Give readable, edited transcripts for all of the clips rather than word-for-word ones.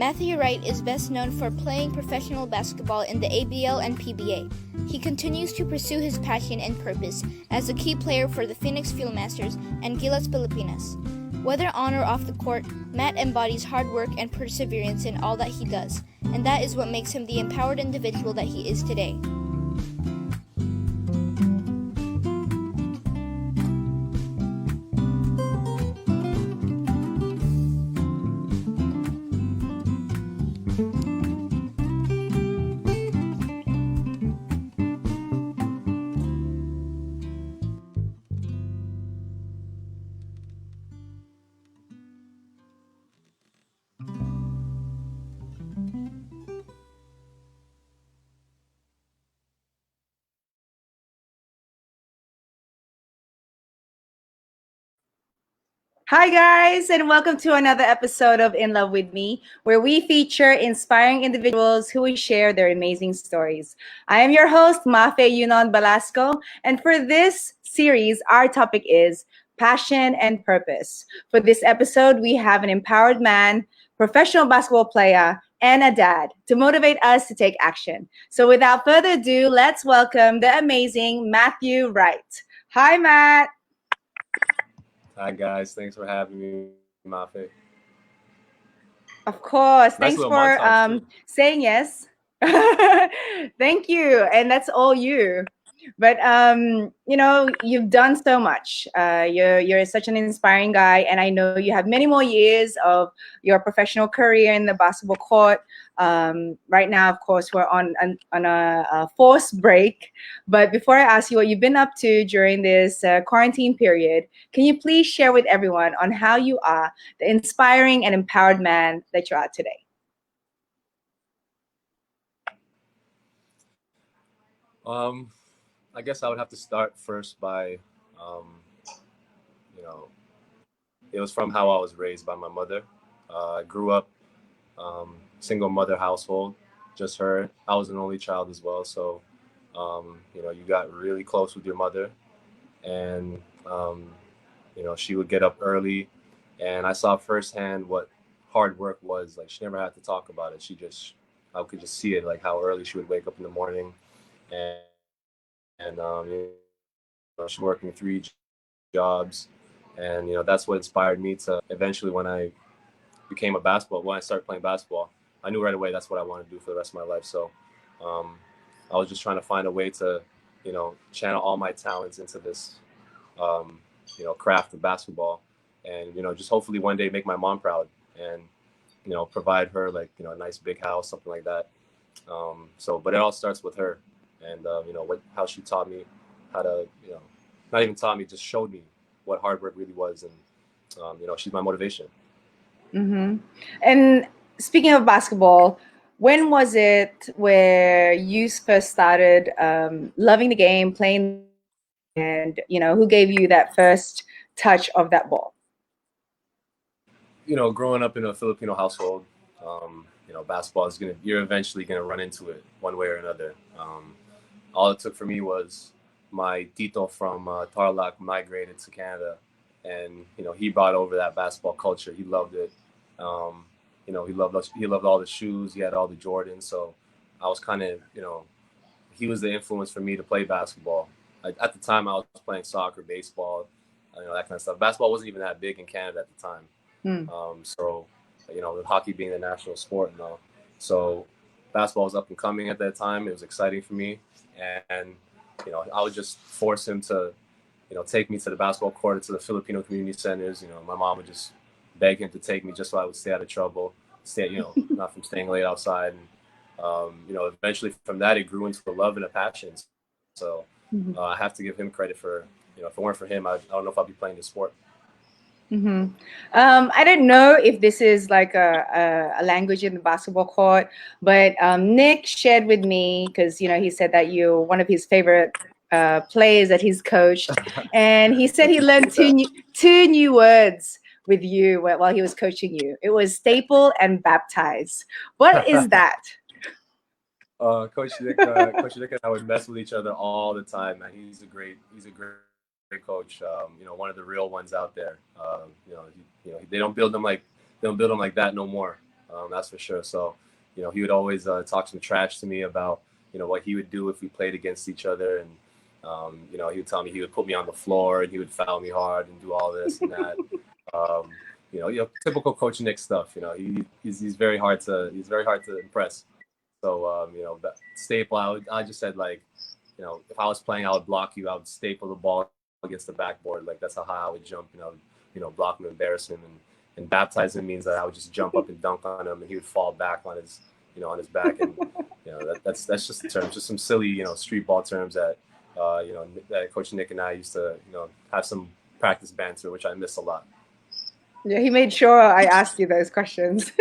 Mafae Wright is best known for playing professional basketball in the ABL and PBA. He continues to pursue his passion and purpose as a key player for the Phoenix Fieldmasters and Gilas Pilipinas. Whether on or off the court, Matt embodies hard work and perseverance in all that he does, and that is what makes him the empowered individual that he is today. Hi guys, and welcome to another episode of In Love With Me, where we feature inspiring individuals who will share their amazing stories. I am your host, Mafae Balasco, and for this series, our topic is passion and purpose. For this episode, we have an empowered man, professional basketball player, and a dad to motivate us to take action. So without further ado, let's welcome the amazing Matthew Wright. Hi, Matt. Hi guys, thanks for having me, Mafae. Of course. Nice Thanks for saying yes. Thank you. And that's all you. But you've done so much. You're such an inspiring guy, and I know you have many more years of your professional career in the basketball court. Right now, of course, we're on a forced break. But before I ask you what you've been up to during this quarantine period, can you please share with everyone on how you are the inspiring and empowered man that you are today? I guess I would have to start first by, it was from how I was raised by my mother. I grew up single mother household, just her. I was an only child as well, so you got really close with your mother, and she would get up early, and I saw firsthand what hard work was. Like, she never had to talk about it. I could just see it, like how early she would wake up in the morning, and she's working 3 jobs, and that's what inspired me to eventually, when I started playing basketball, I knew right away that's what I wanted to do for the rest of my life. So I was just trying to find a way to channel all my talents into this craft of basketball, and just hopefully one day make my mom proud, and provide her like a nice big house, something like that. But it all starts with her, and how she taught me how to not even taught me, just showed me what hard work really was, and she's my motivation. Mm-hmm. And speaking of basketball, when was it where you first started loving the game, playing, and who gave you that first touch of that ball? Growing up in a Filipino household, basketball you're eventually gonna run into it one way or another. All it took for me was my tito from Tarlac migrated to Canada, and he brought over that basketball culture. He loved it. He loved all the shoes. He had all the Jordans. So I was kind of he was the influence for me to play basketball. At the time, I was playing soccer, baseball, that kind of stuff. Basketball wasn't even that big in Canada at the time. So with hockey being the national sport and all, so basketball was up and coming at that time. It was exciting for me, and I would just force him to take me to the basketball court, to the Filipino community centers. My mom would just beg him to take me just so I would stay out of trouble, not from staying late outside. And eventually from that, it grew into a love and a passion. So I have to give him credit for, if it weren't for him, I don't know if I'd be playing this sport. Mm-hmm. I don't know if this is like a language in the basketball court, but Nick shared with me, because he said that you're one of his favorite players that he's coached, and he said he learned two new words with you while he was coaching you. It was staple and baptize. What is that? Coach Nick and I would mess with each other all the time, man. He's a great coach. One of the real ones out there. They don't build them like that no more. That's for sure. So, he would always talk some trash to me about, what he would do if we played against each other. And, he would tell me he would put me on the floor and he would foul me hard and do all this and that. Um, typical Coach Nick stuff. He's very hard to impress. So, staple. I just said, like, if I was playing, I would block you. I would staple the ball against the backboard. Like, that's how high I would jump. Block him, embarrass him, and baptize him means that I would just jump up and dunk on him, and he would fall back on his back. And that's just the terms, just some silly street ball terms that that Coach Nick and I used to have some practice banter, which I miss a lot. Yeah, he made sure I asked you those questions.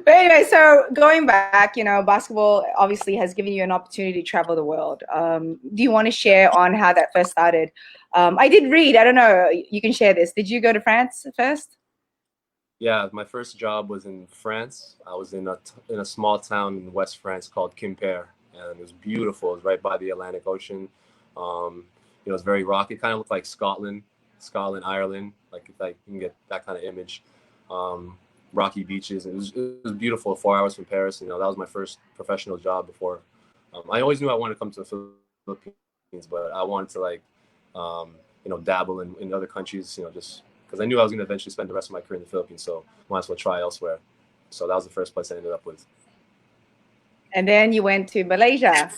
But anyway, so going back, basketball obviously has given you an opportunity to travel the world. Do you want to share on how that first started? I did read, I don't know, you can share this. Did you go to France first? Yeah, my first job was in France. I was in a small town in West France called Quimper, and it was beautiful. It was right by the Atlantic Ocean. It was very rocky. It kind of looked like Scotland, Ireland, like if I can get that kind of image. Rocky beaches. It was beautiful. 4 hours from Paris. That was my first professional job before. I always knew I wanted to come to the Philippines, but I wanted to dabble in other countries. Just because I knew I was going to eventually spend the rest of my career in the Philippines, so might as well try elsewhere. So that was the first place I ended up with. And then you went to Malaysia.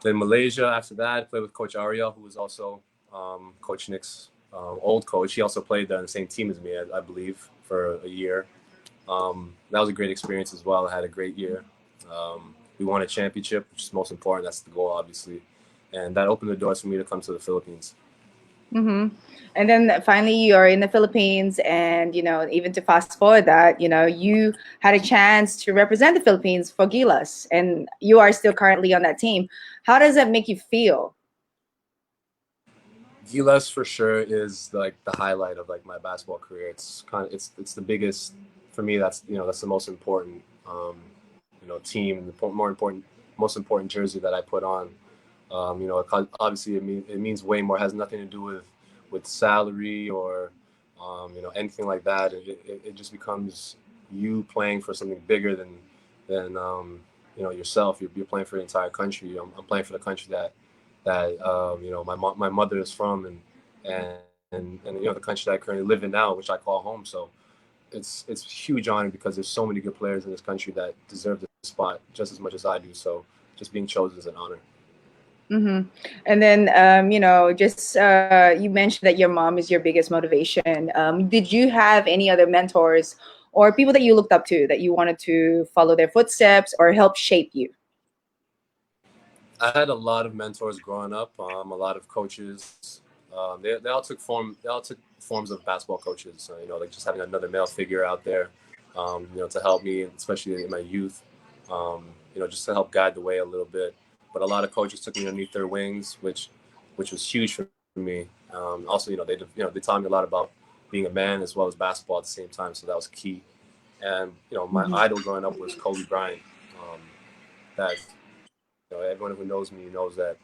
Then Malaysia. After that, I played with Coach Ariel, who was also Coach Nick's old coach. He also played on the same team as me, I believe, for a year. That was a great experience as well. I had a great year. We won a championship, which is most important. That's the goal, obviously. And that opened the doors for me to come to the Philippines. Mm-hmm. And then finally you are in the Philippines, and, even to fast forward that, you had a chance to represent the Philippines for Gilas, and you are still currently on that team. How does that make you feel? Gilas for sure is like the highlight of like my basketball career. It's it's the biggest for me. That's the most important team, most important jersey that I put on. Obviously it means way more. It has nothing to do with salary or anything like that. It just becomes you playing for something bigger than yourself. You're playing for the entire country. I'm playing for the country that my mother is from, and the country that I currently live in now, which I call home. So it's a huge honor because there's so many good players in this country that deserve the spot just as much as I do. So just being chosen is an honor. Mm-hmm. And then, you mentioned that your mom is your biggest motivation. Did you have any other mentors or people that you looked up to that you wanted to follow their footsteps or help shape you? I had a lot of mentors growing up. A lot of coaches. They all took forms of basketball coaches. So, like just having another male figure out there, to help me, especially in my youth. Just to help guide the way a little bit. But a lot of coaches took me underneath their wings, which was huge for me. Also, they taught me a lot about being a man as well as basketball at the same time. So that was key. And my idol growing up was Kobe Bryant. That everyone who knows me knows that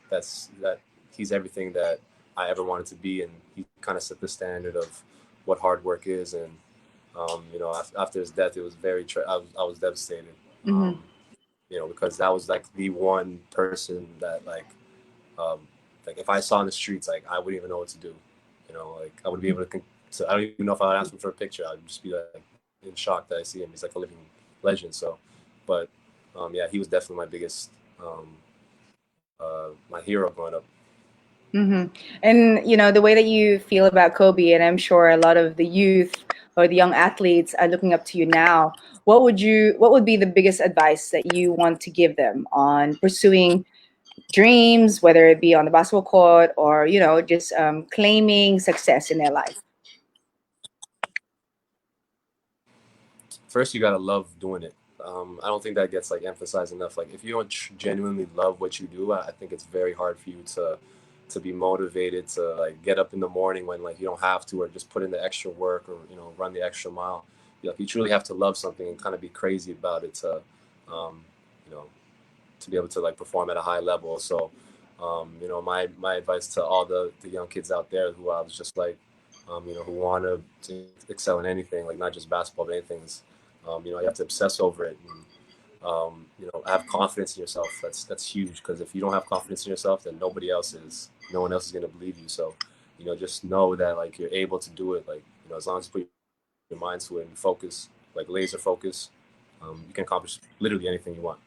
he's everything that I ever wanted to be, and he kind of set the standard of what hard work is. And after his death, it was I was devastated. Mm-hmm. Because that was like the one person that like if I saw in the streets, like I wouldn't even know what to do. Like I wouldn't be able to. I don't even know if I would ask him for a picture. I'd just be like in shock that I see him. He's like a living legend. So, but yeah, he was definitely my biggest, my hero growing up. Mm-hmm. And the way that you feel about Kobe, and I'm sure a lot of the youth or the young athletes are looking up to you now. What would be the biggest advice that you want to give them on pursuing dreams, whether it be on the basketball court or just claiming success in their life? First, you gotta love doing it. I don't think that gets like emphasized enough. Like if you don't genuinely love what you do, I think it's very hard for you to be motivated to like get up in the morning when like you don't have to, or just put in the extra work, or run the extra mile. You truly have to love something and kind of be crazy about it to to be able to like perform at a high level. So my advice to all the young kids out there who I was just like who want to excel in anything, like not just basketball, but anything. You have to obsess over it. And, have confidence in yourself. That's huge, because if you don't have confidence in yourself, then nobody else is. No one else is going to believe you. So, just know that like you're able to do it. Like, as long as you put your mind to it and focus, like laser focus, you can accomplish literally anything you want.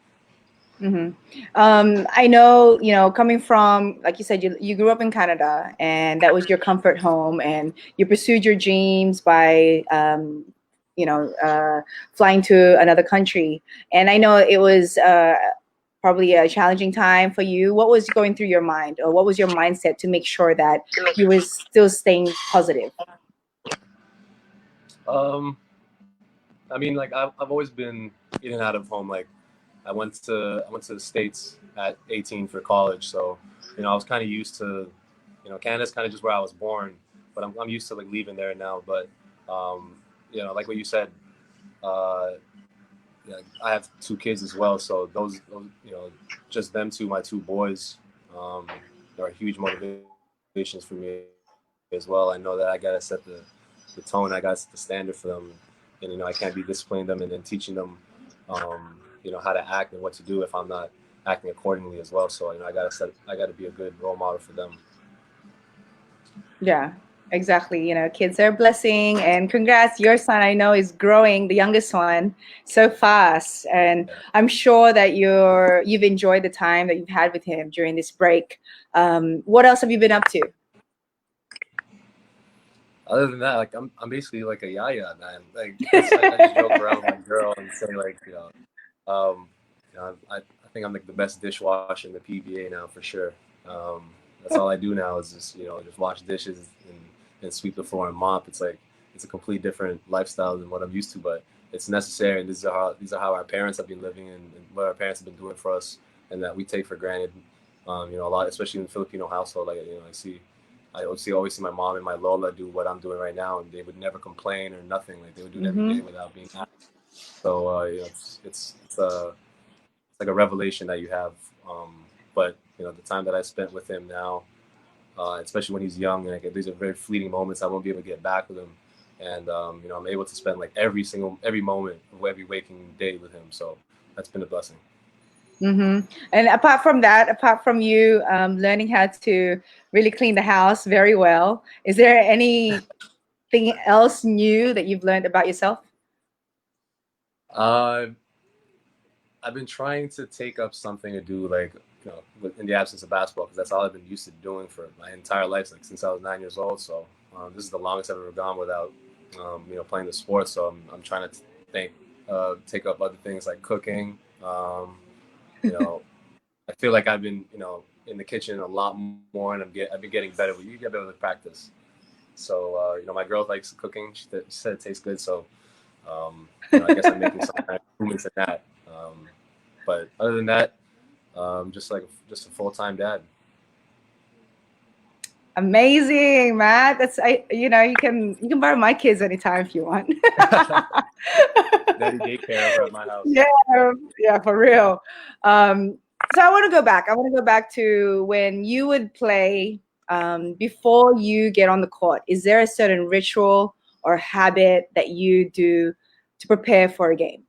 I know, coming from, like you said, you grew up in Canada, and that was your comfort home, and you pursued your dreams by, flying to another country. And I know it was probably a challenging time for you. What was going through your mind, or what was your mindset to make sure that you were still staying positive? I mean, like I've always been in and out of home. Like I went to the States at 18 for college, so I was kind of used to, Canada's kind of just where I was born, but I'm used to like leaving there now. But like what you said, yeah, I have two kids as well, so those just them two, my two boys, are huge motivations for me as well. I know that I gotta set the tone, I gotta set the standard for them, and I can't be disciplining them and then teaching them, how to act and what to do if I'm not acting accordingly as well. So I gotta be a good role model for them. Yeah, exactly. Kids are a blessing, and congrats. Your son, I know, is growing, the youngest one, so fast. And I'm sure that you've enjoyed the time that you've had with him during this break. What else have you been up to? Other than that, like I'm basically like a yaya, man. Like I just joke around with my girl and say like, I think I'm like the best dishwasher in the PBA now for sure. That's all I do now is just wash dishes and sweep the floor and mop. It's like it's a complete different lifestyle than what I'm used to, but it's necessary. And these are how our parents have been living, and what our parents have been doing for us, and that we take for granted. A lot, especially in the Filipino household. Like I always see my mom and my Lola do what I'm doing right now, and they would never complain or nothing. Like they would do it every day without being asked. So it's like a revelation that you have. But the time that I spent with him now, especially when he's young, and these are very fleeting moments. I won't be able to get back with him, and I'm able to spend like every moment of every waking day with him. So that's been a blessing. And apart from you learning how to really clean the house very well, is there anything else new that you've learned about yourself? I've been trying to take up something to do, like in the absence of basketball, because that's all I've been used to doing for my entire life, like since I was 9 years old. So this is the longest I've ever gone without playing the sport. So I'm trying to take up other things like cooking. I feel like I've been, in the kitchen a lot more, and I've been getting better. You get better with practice. So, my girl likes cooking. She said it tastes good. So, I guess I'm making some kind of improvements in that. But other than that, just a full-time dad. Amazing, Matt. you can borrow my kids anytime if you want. Daddy daycare over at my house. Yeah, for real. So I want to go back. I want to go back to when you would play before you get on the court. Is there a certain ritual or habit that you do to prepare for a game?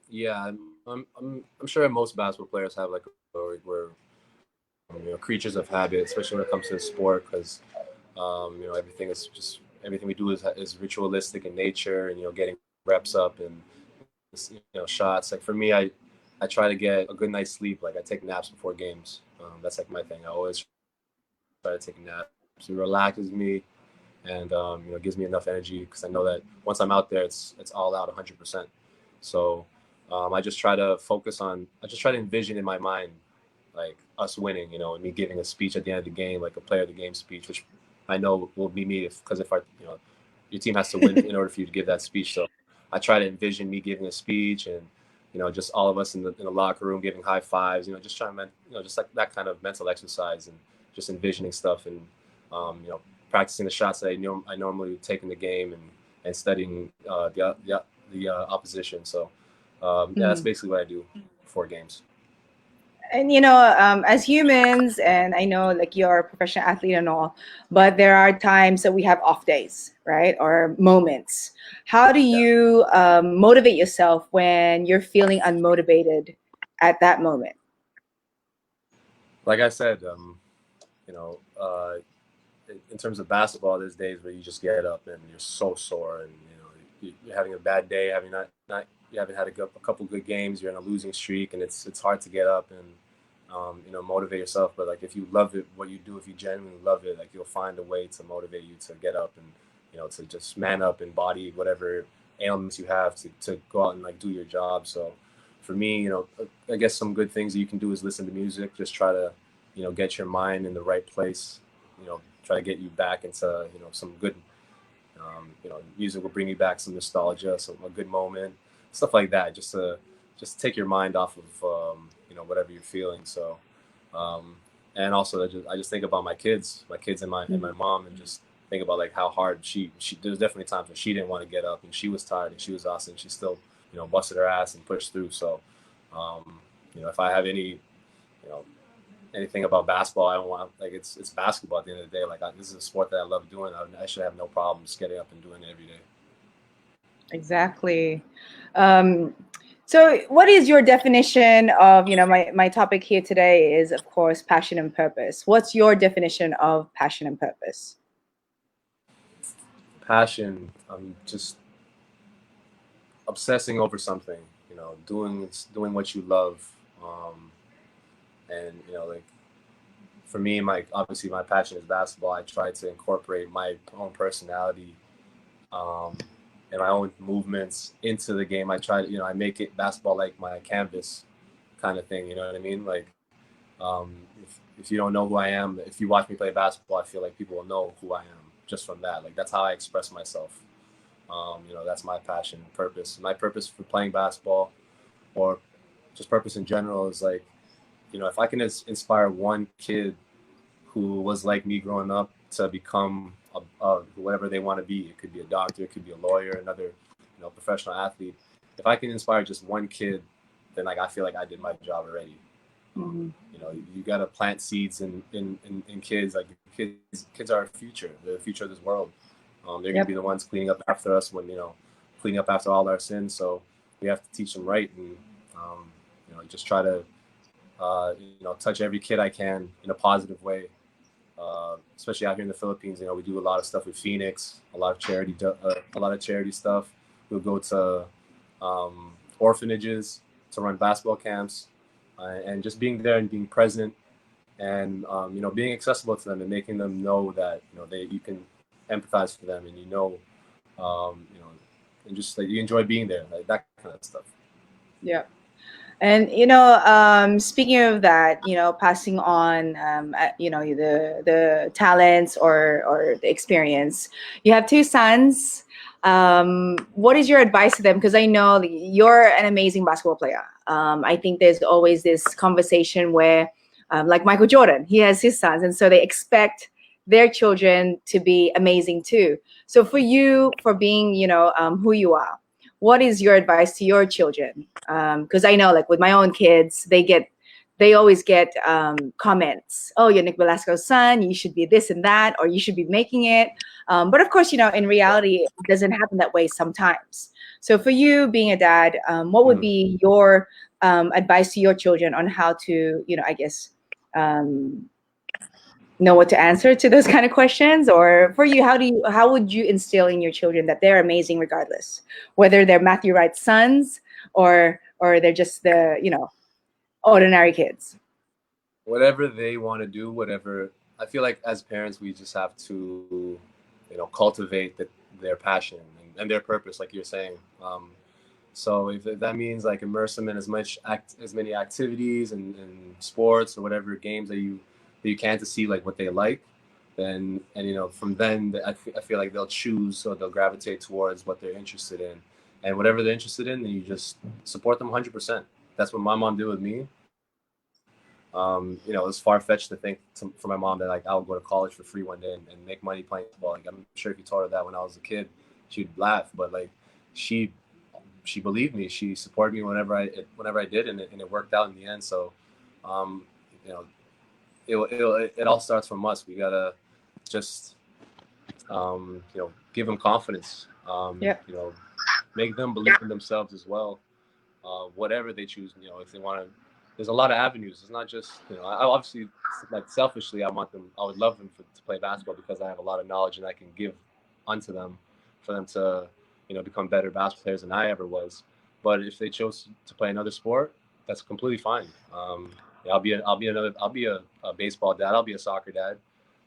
Yeah, I'm sure most basketball players have like we're creatures of habit, especially when it comes to the sport, because everything we do is ritualistic in nature, and getting reps up and shots. Like for me, I try to get a good night's sleep. Like I take naps before games. That's like my thing. I always try to take a nap. It relaxes me, and gives me enough energy, because I know that once I'm out there, it's all out 100%. So I just try to envision in my mind like us winning, and me giving a speech at the end of the game, like a player of the game speech, which I know will be me because if your team has to win in order for you to give that speech. So I try to envision me giving a speech, and just all of us in the locker room giving high fives, just trying to, just like that kind of mental exercise, and just envisioning stuff, and practicing the shots that I normally take in the game, and studying the opposition. So that's basically what I do before games. And as humans, and I know like you're a professional athlete and all, but there are times that we have off days, right? Or moments. How do Yeah. you motivate yourself when you're feeling unmotivated at that moment? Like I said, you know, in terms of basketball, there's days where you just get up and you're so sore, and you're having a bad day, having not you haven't had a couple good games, you're in a losing streak, and it's hard to get up and motivate yourself. But like if you love it, what you do, if you genuinely love it, like you'll find a way to motivate you to get up and to just man up and body whatever ailments you have to go out and like do your job. So for me, I guess some good things that you can do is listen to music. Just try to get your mind in the right place. Try to get you back into some good music will bring you back some nostalgia, some a good moment, stuff like that. Just take your mind off of whatever you're feeling. So and also I just think about my kids and my mom, and just think about like how hard she there's definitely times when she didn't want to get up and she was tired and she was awesome. She still busted her ass and pushed through. So if I have any you know anything about basketball, I don't want like it's basketball at the end of the day. Like this is a sport that I love doing. I should have no problems getting up and doing it every day. Exactly. Um, so, what is your definition of, my topic here today is, of course, passion and purpose. What's your definition of passion and purpose? Passion, just obsessing over something, doing what you love, and like for me, obviously my passion is basketball. I try to incorporate my own personality um, and my own movements into the game. I try to, I make it basketball like my canvas kind of thing. You know what I mean? Like, um, if you don't know who I am, if you watch me play basketball, I feel like people will know who I am just from that. Like, that's how I express myself. That's my passion and purpose. My purpose for playing basketball, or just purpose in general, is like, if I can inspire one kid who was like me growing up to become whatever they want to be. It could be a doctor, it could be a lawyer, another professional athlete. If I can inspire just one kid, then like I feel like I did my job already. Mm-hmm. You got to plant seeds in kids. Like kids are our future. They're the future of this world. They're gonna be the ones cleaning up after us when cleaning up after all our sins. So we have to teach them right, and just try to touch every kid I can in a positive way. Especially out here in the Philippines, we do a lot of stuff with Phoenix, a lot of charity stuff. We'll go to orphanages to run basketball camps, and just being there and being present, and being accessible to them and making them know that you can empathize for them, and and just like you enjoy being there, like that kind of stuff. Yeah. And speaking of that, passing on, the talents or the experience. You have two sons. What is your advice to them? Because I know you're an amazing basketball player. I think there's always this conversation where, like Michael Jordan, he has his sons, and so they expect their children to be amazing too. So for you, for being, who you are, what is your advice to your children? Because I know, like with my own kids, they always get comments. Oh, you're Nick Velasco's son. You should be this and that, or you should be making it. But of course, in reality, it doesn't happen that way sometimes. So for you, being a dad, what would be your advice to your children on how to, I guess, know what to answer to those kind of questions? Or for you, how would you instill in your children that they're amazing regardless, whether they're Matthew Wright's sons or they're just the ordinary kids? Whatever they want to do, whatever. I feel like as parents, we just have to cultivate their passion and their purpose, like you're saying. So if that means like immerse them in as many activities and sports or whatever games that you can, to see like what they like, then from then I feel like they'll choose, or they'll gravitate towards what they're interested in, and whatever they're interested in, then you just support them 100%. That's what my mom did with me. It was far-fetched to think for my mom that like I would go to college for free one day and make money playing football. Like I'm sure if you told her that when I was a kid, she'd laugh. But like she believed me. She supported me whenever I did, and it worked out in the end. So you know, it all starts from us. We gotta just you know, give them confidence. Yeah. You know, make them believe in themselves as well. Whatever they choose, you know, if they want to. There's a lot of avenues. It's not just, you know, I obviously, like, selfishly, I would love them to play basketball because I have a lot of knowledge and I can give unto them for them to, you know, become better basketball players than I ever was. But if they chose to play another sport, that's completely fine. Yeah, I'll be a baseball dad. I'll be a soccer dad,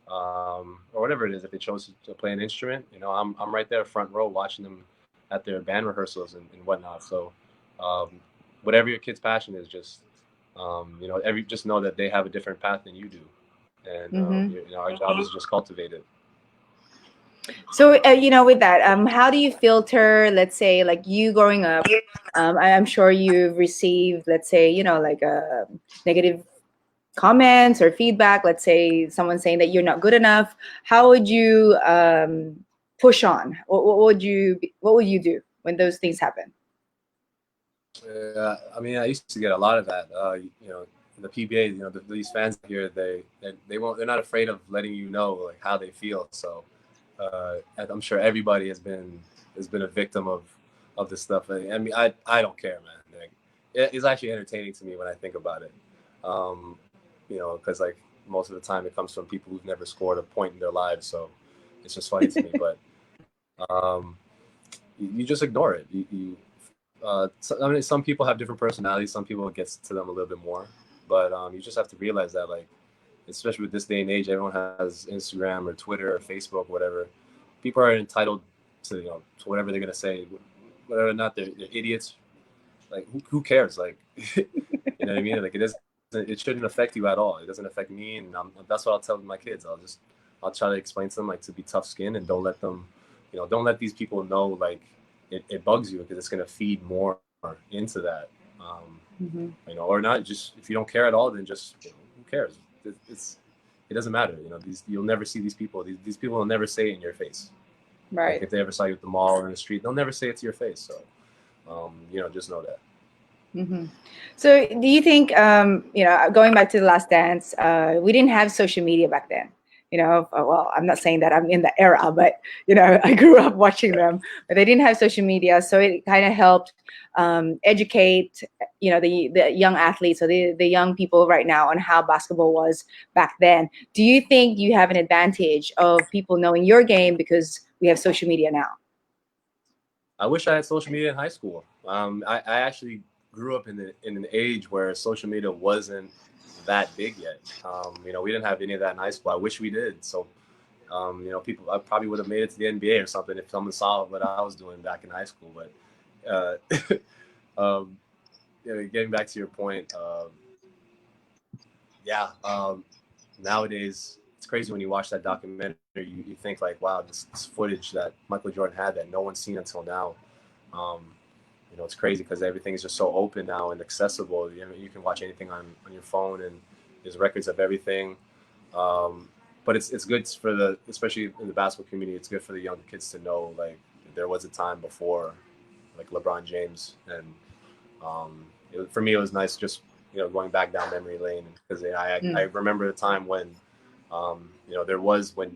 or whatever it is. If they chose to play an instrument, you know, I'm right there front row watching them at their band rehearsals and whatnot. So, um, whatever your kid's passion is, just you know, just know that they have a different path than you do, and Mm-hmm. you know, our job is just cultivate it. So, you know, with that, how do you filter, let's say, like you growing up? I'm sure you've received, let's say, you know, like negative comments or feedback. Let's say someone saying that you're not good enough. How would you push on? What would you do when those things happen? I mean, I used to get a lot of that. You know, the PBA, you know, these fans here, they won't, they're not afraid of letting you know like how they feel. So, I'm sure everybody has been a victim of this stuff. I mean, I don't care, man. Like, it's actually entertaining to me when I think about it. Um, you know, because like most of the time it comes from people who've never scored a point in their lives, so it's just funny to me. But um, you just ignore it. I mean, some people have different personalities. Some people it gets to them a little bit more, but you just have to realize that, like, especially with this day and age, everyone has Instagram or Twitter or Facebook, whatever. People are entitled to, you know, to whatever they're gonna say, whether or not they're idiots. Like, who cares? Like, you know what I mean? Like, it shouldn't affect you at all. It doesn't affect me, and that's what I'll tell my kids. I'll try to explain to them, like, to be tough skinned and don't let them, you know, don't let these people know, like, it bugs you because it's gonna feed more into that. Mm-hmm. You know, or not. Just if you don't care at all, then just, you know, who cares? It doesn't matter. You know, you'll never see these people. These people will never say it in your face. Like, Right. if they ever saw you at the mall or in the street, they'll never say it to your face. So, you know, just know that. Mm-hmm. So, do you think, you know, going back to the Last Dance, we didn't have social media back then? You know, well, I'm not saying that I'm in the era, but you know, I grew up watching them, but they didn't have social media, so it kind of helped educate, you know, the young athletes or the young people right now on how basketball was back then. Do you think you have an advantage of people knowing your game because we have social media now? I wish I had social media in high school. I actually grew up in an age where social media wasn't that big yet. You know, we didn't have any of that in high school. I wish we did. So, you know, I probably would have made it to the NBA or something if someone saw what I was doing back in high school. But, um, you know, getting back to your point, yeah, nowadays it's crazy when you watch that documentary. You think like, wow, this footage that Michael Jordan had that no one's seen until now. Um, you know, it's crazy because everything is just so open now and accessible. You can watch anything on your phone, and there's records of everything. But it's good for especially in the basketball community, it's good for the younger kids to know, like, there was a time before, like, LeBron James, and for me it was nice just, you know, going back down memory lane because I Mm. remember a time when, you know, there was when,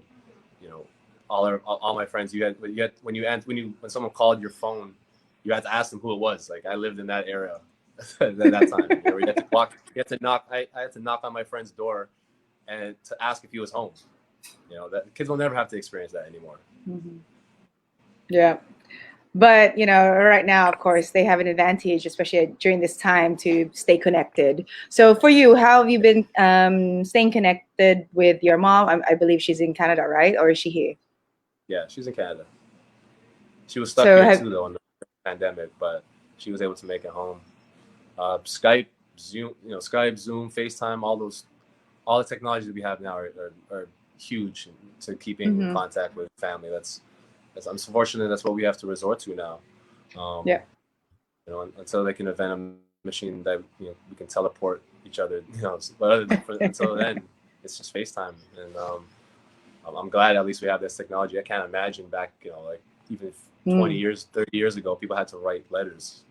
you know, all my friends, when someone called your phone, you had to ask them who it was. Like, I lived in that era at that time. You know, you had to knock. I had to knock on my friend's door and to ask if he was home. You know, that kids will never have to experience that anymore. Mm-hmm. Yeah. But you know, right now, of course, they have an advantage, especially during this time, to stay connected. So, for you, how have you been staying connected with your mom? I believe she's in Canada, right? Or is she here? Yeah, she's in Canada. She was stuck So, here have too, though, in the pandemic, but she was able to make it home. Skype, Zoom, you know, Skype, Zoom, FaceTime, all the technologies that we have now are huge to keeping in mhm. contact with family. That's unfortunate. That's what we have to resort to now. Um, Yeah. you know, until they can invent a machine that, you know, we can teleport each other. You know, but until then, it's just FaceTime. And I'm glad at least we have this technology. I can't imagine back, you know, like even 20 Mm. years, 30 years ago, people had to write letters,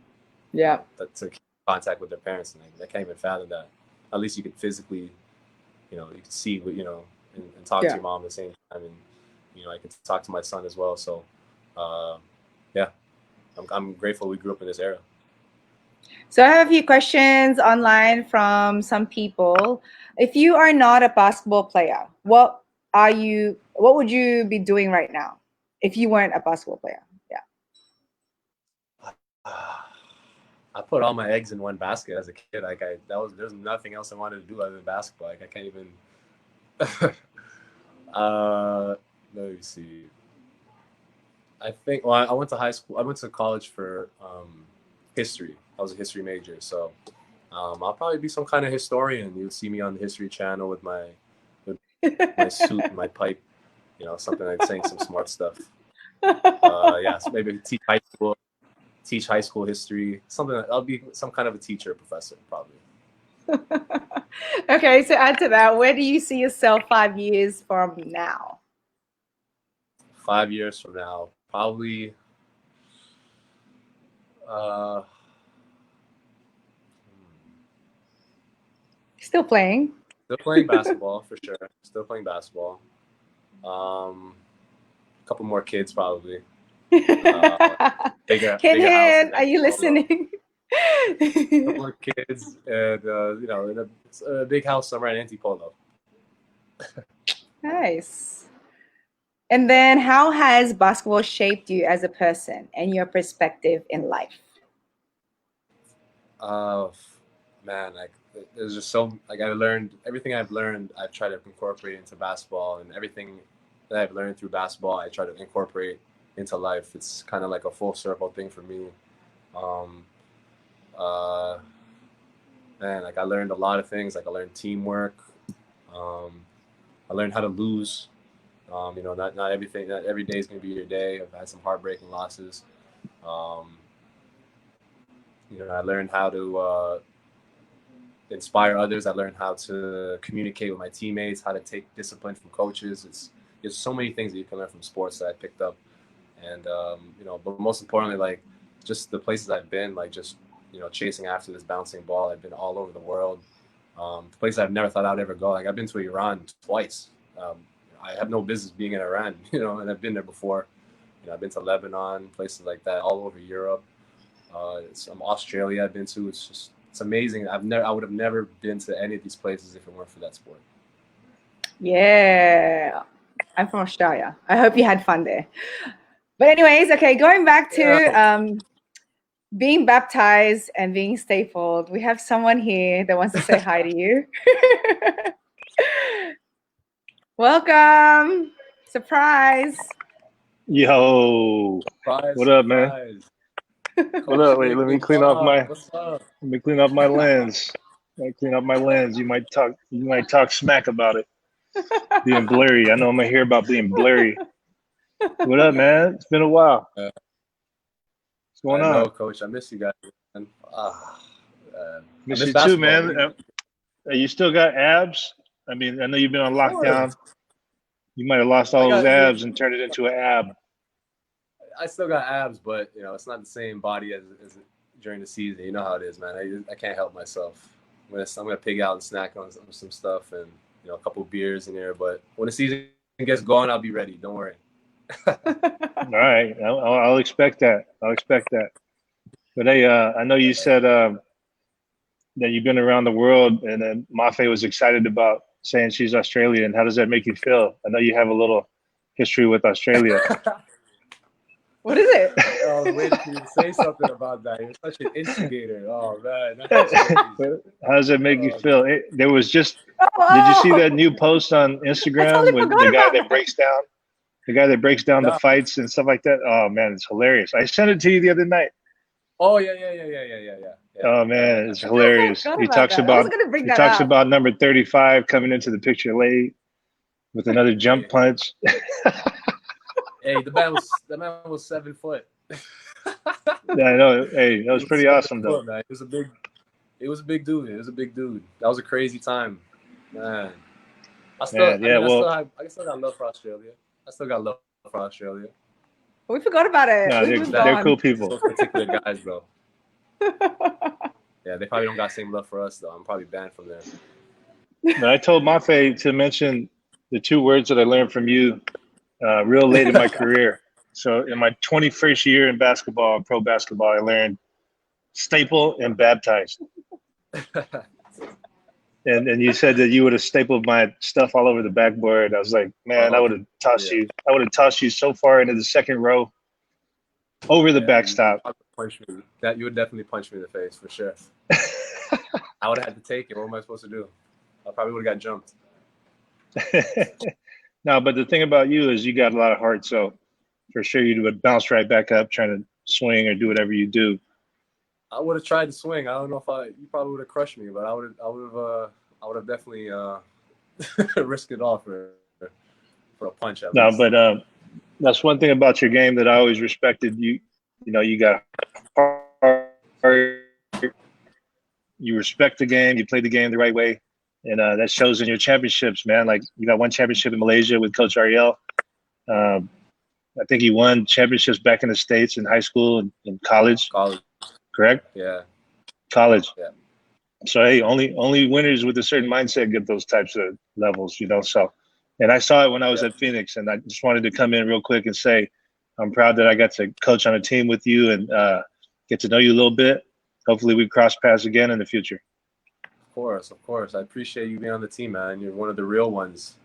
you Yeah. know, to keep in contact with their parents, and I can't even fathom that. at least you could physically, you can see what, and talk to your mom at the same time. And, I can talk to my son as well. So, yeah, I'm grateful we grew up in this era. So I have a few questions online from some people. If you are not a basketball player, what would you be doing right now if you weren't a basketball player? Yeah. I put all my eggs in one basket as a kid. Like there's nothing else I wanted to do other than basketball. Like I can't even. Let me see. I think. Well, I went to high school. I went to college for history. I was a history major, so I'll probably be some kind of historian. You'll see me on the History Channel with my suit and my pipe. Something like saying some smart stuff. Yeah, so maybe teach high school history. Something. I'll be some kind of a teacher, professor, probably. Okay, so add to that, where do you see yourself 5 years from now? 5 years from now, probably. Still playing. Still playing basketball for sure. Still playing basketball. A couple more kids probably. Bigger Hint, house. are you listening? A couple more kids, and in a big house somewhere in Antipolo. Nice. And then, how has basketball shaped you as a person and your perspective in life? Man, like there's just so like I learned everything I've learned. I've tried to incorporate into basketball, and everything that I've learned through basketball, I try to incorporate into life. It's kind of like a full circle thing for me. Man, like I learned a lot of things. Like I learned teamwork. I learned how to lose. Not everything. Not every day is going to be your day. I've had some heartbreaking losses. I learned how to inspire others. I learned how to communicate with my teammates, how to take discipline from coaches. There's so many things that you can learn from sports that I picked up. And, but most importantly, like just the places I've been, like just, chasing after this bouncing ball. I've been all over the world. Places I've never thought I'd ever go. Like I've been to Iran twice. I have no business being in Iran, and I've been there before. I've been to Lebanon, places like that, all over Europe. Some Australia I've been to. It's amazing. I would have never been to any of these places if it weren't for that sport. Yeah, I'm from Australia. I hope you had fun there. But anyways, okay, going back to being baptized and being stapled, we have someone here that wants to say hi to you. Welcome. Surprise. Yo. Surprise, what up, surprise. Man? What up? Wait, let me clean off my lens. You might talk smack about it. Being blurry. I know I'm gonna hear about being blurry. What up, man? It's been a while. What's going on? I know, Coach. I miss you guys, man. Miss you too, man. You still got abs? I mean, I know you've been on lockdown. You might have lost all those abs and turned it into an ab. I still got abs, but it's not the same body as during the season. You know how it is, man. I can't help myself. I'm gonna pig out and snack on some stuff and a couple beers in there. But when the season gets going, I'll be ready. Don't worry. All right, I'll expect that. But hey, I know you said that you've been around the world, and then Mafae was excited about saying she's Australian. How does that make you feel? I know you have a little history with Australia. What is it? I was waiting for you to say something about that. You're such an instigator. Oh, man. How does it make you feel? There was just, did you see that new post on Instagram with the guy that breaks down? The guy that breaks down the fights and stuff like that? Oh, man, it's hilarious. I sent it to you the other night. Oh, yeah. Oh, man, it's hilarious. He talks about number 35 coming into the picture late with another jump punch. Hey, the man was 7 foot. Yeah, I know. Hey, that was pretty awesome, though. Man. It was a big dude. That was a crazy time, man. I still got love for Australia. We forgot about it. No, they're cool people. Those particular guys, bro. Yeah, they probably don't got the same love for us though. I'm probably banned from there. But I told Mafae to mention the 2 words that I learned from you real late in my career. So in my 21st year in basketball, pro basketball, I learned staple and baptized. And you said that you would have stapled my stuff all over the backboard. I was like, man, I would have tossed you. I would have tossed you so far into the second row, over the backstop. Punch me. That you would definitely punch me in the face for sure. I would have had to take it. What am I supposed to do? I probably would have got jumped. No, but the thing about you is you got a lot of heart. So for sure you would bounce right back up trying to swing or do whatever you do. I would have tried to swing. I don't know if you probably would have crushed me, but I would have definitely risked it all for a punch. At least. But that's one thing about your game that I always respected. You know, you got heart, you respect the game, you play the game the right way, and that shows in your championships, man. Like you got 1 championship in Malaysia with Coach Ariel. I think you won championships back in the States in high school and in college. Correct? Yeah. College. Yeah. So hey, only winners with a certain mindset get those types of levels, you know. So, and I saw it when I was at Phoenix, and I just wanted to come in real quick and say I'm proud that I got to coach on a team with you and get to know you a little bit. Hopefully, we cross paths again in the future. Of course. I appreciate you being on the team, man. You're one of the real ones.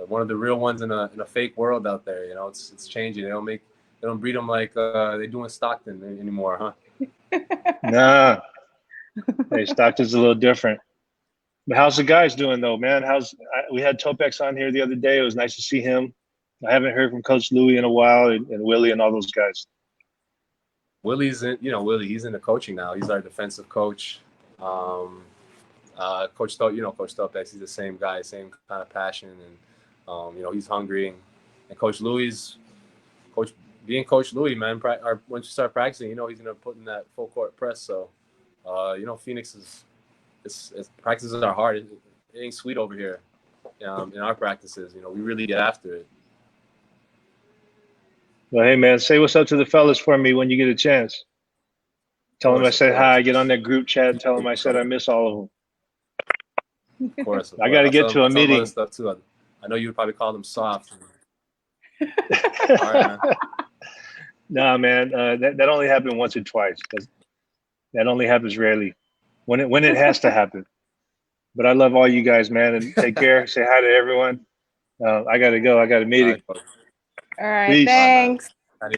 One of the real ones in a fake world out there. You know, it's changing. They don't breed them like they do in Stockton anymore, huh? Nah. Hey, Stockton's a little different. But how's the guys doing though, man? We had Topex on here the other day. It was nice to see him. I haven't heard from Coach Louie in a while, and Willie and all those guys. Willie's in, he's into coaching now. He's our defensive coach. Coach Topex, he's the same guy, same kind of passion, and he's hungry. And Coach Louie's being Coach Louie, man. Once you start practicing, he's gonna put in that full court press. So, Phoenix practices are hard. It ain't sweet over here. In our practices, we really get after it. Well, hey man, say what's up to the fellas for me when you get a chance. Tell them I said hi. Get on that group chat and tell them I said I miss all of them. Of course. I got to get to a meeting. Stuff too. I know you would probably call them soft. All right, man. Nah, man, that only happened once or twice. That only happens rarely. When it has to happen. But I love all you guys, man, and take care. Say hi to everyone. I got to go. I got a meeting. All right, Peace. thanks.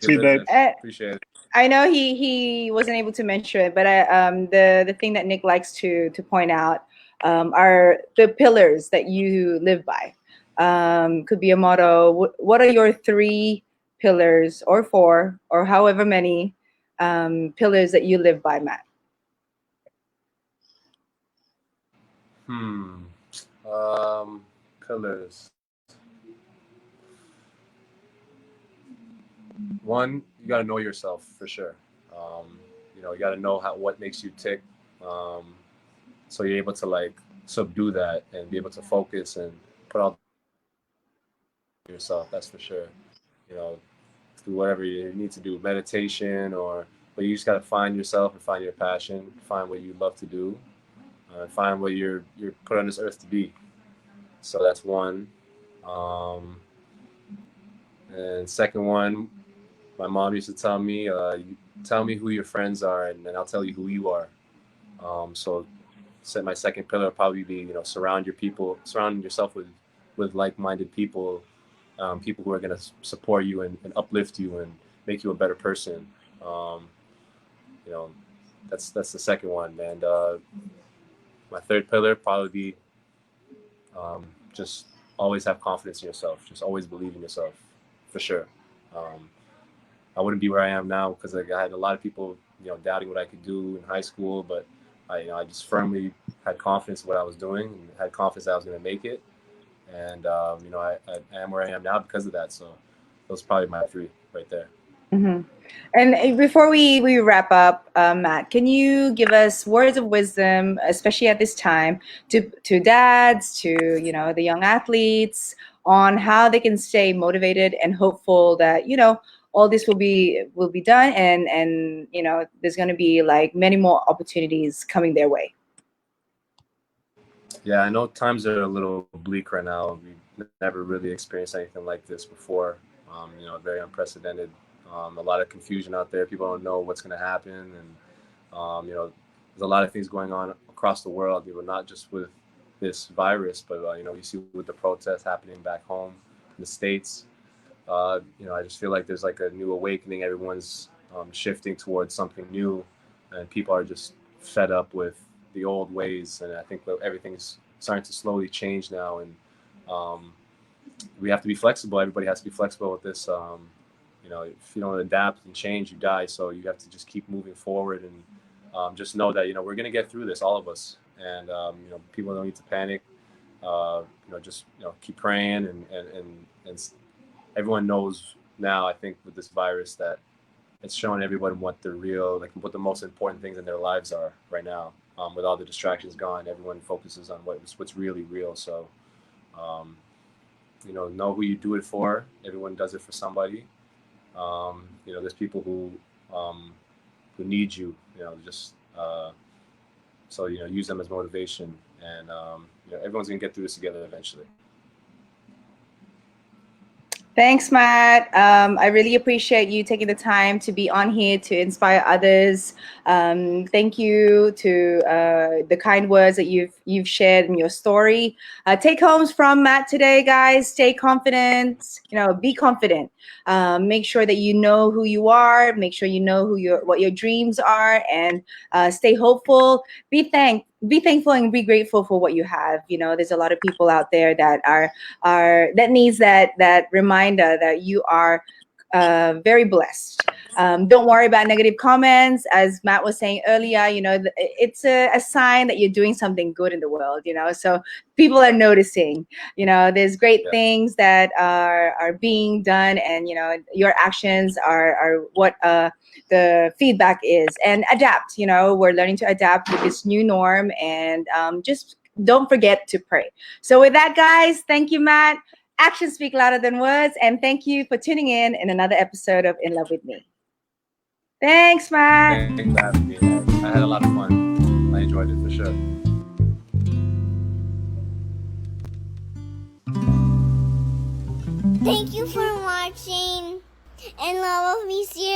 See you, babe. Appreciate it. I know he wasn't able to mention it, but the thing that Nick likes to point out are the pillars that you live by. Could be a motto. What are your 3 pillars, or 4, or however many pillars that you live by, Matt? Pillars. 1, you got to know yourself for sure. You got to know what makes you tick. So you're able to subdue that and be able to focus and put out yourself. That's for sure. Do whatever you need to do, meditation, but you just got to find yourself and find your passion, find what you love to do, and find what you're put on this earth to be. So that's 1. And second one, my mom used to tell me, you tell me who your friends are, and then I'll tell you who you are. So my second pillar would probably be, surrounding yourself with like-minded people, people who are going to support you and uplift you and make you a better person. That's the second one. And my third pillar probably be just always have confidence in yourself. Just always believe in yourself, for sure. I wouldn't be where I am now because I had a lot of people, doubting what I could do in high school, but I just firmly had confidence in what I was doing and had confidence that I was going to make it. And, I am where I am now because of that. So those are probably my 3 right there. Mm-hmm. And before we wrap up, Matt, can you give us words of wisdom, especially at this time, to dads, to the young athletes, on how they can stay motivated and hopeful that all this will be done, and there's going to be like many more opportunities coming their way. Yeah, I know times are a little bleak right now. We've never really experienced anything like this before. Very unprecedented. A lot of confusion out there. People don't know what's going to happen, and there's a lot of things going on across the world. Not just with this virus, but you see with the protests happening back home in the States. I just feel like there's like a new awakening. Everyone's shifting towards something new, and people are just fed up with the old ways. And I think that everything's starting to slowly change now, and we have to be flexible. Everybody has to be flexible with this. If you don't adapt and change, you die. So you have to just keep moving forward, and just know that we're gonna get through this, all of us. And people don't need to panic. Just keep praying, and everyone knows now, I think, with this virus, that it's showing everyone what what the most important things in their lives are right now. With all the distractions gone, everyone focuses on what's really real. So, know who you do it for. Everyone does it for somebody. There's people who need you. So use them as motivation, and everyone's gonna get through this together eventually. Thanks, Matt. I really appreciate you taking the time to be on here to inspire others. Thank you to the kind words that you've shared in your story. Take homes from Matt today, guys. Stay confident. Be confident. Make sure that you know who you are. Make sure you know what your dreams are, and stay hopeful. Be thankful and be grateful for what you have. There's a lot of people out there that that needs that reminder that you are very blessed. Don't worry about negative comments. As Matt was saying earlier, it's a sign that you're doing something good in the world. So people are noticing. There's great things that are being done, and your actions are what the feedback is. And adapt. We're learning to adapt with this new norm, and just don't forget to pray. So with that, guys, thank you, Matt. Actions speak louder than words, and thank you for tuning in another episode of In Love With Me. Thanks, Matt. Thanks for having me. I had a lot of fun. I enjoyed it for sure. Thank you for watching In Love With Me series.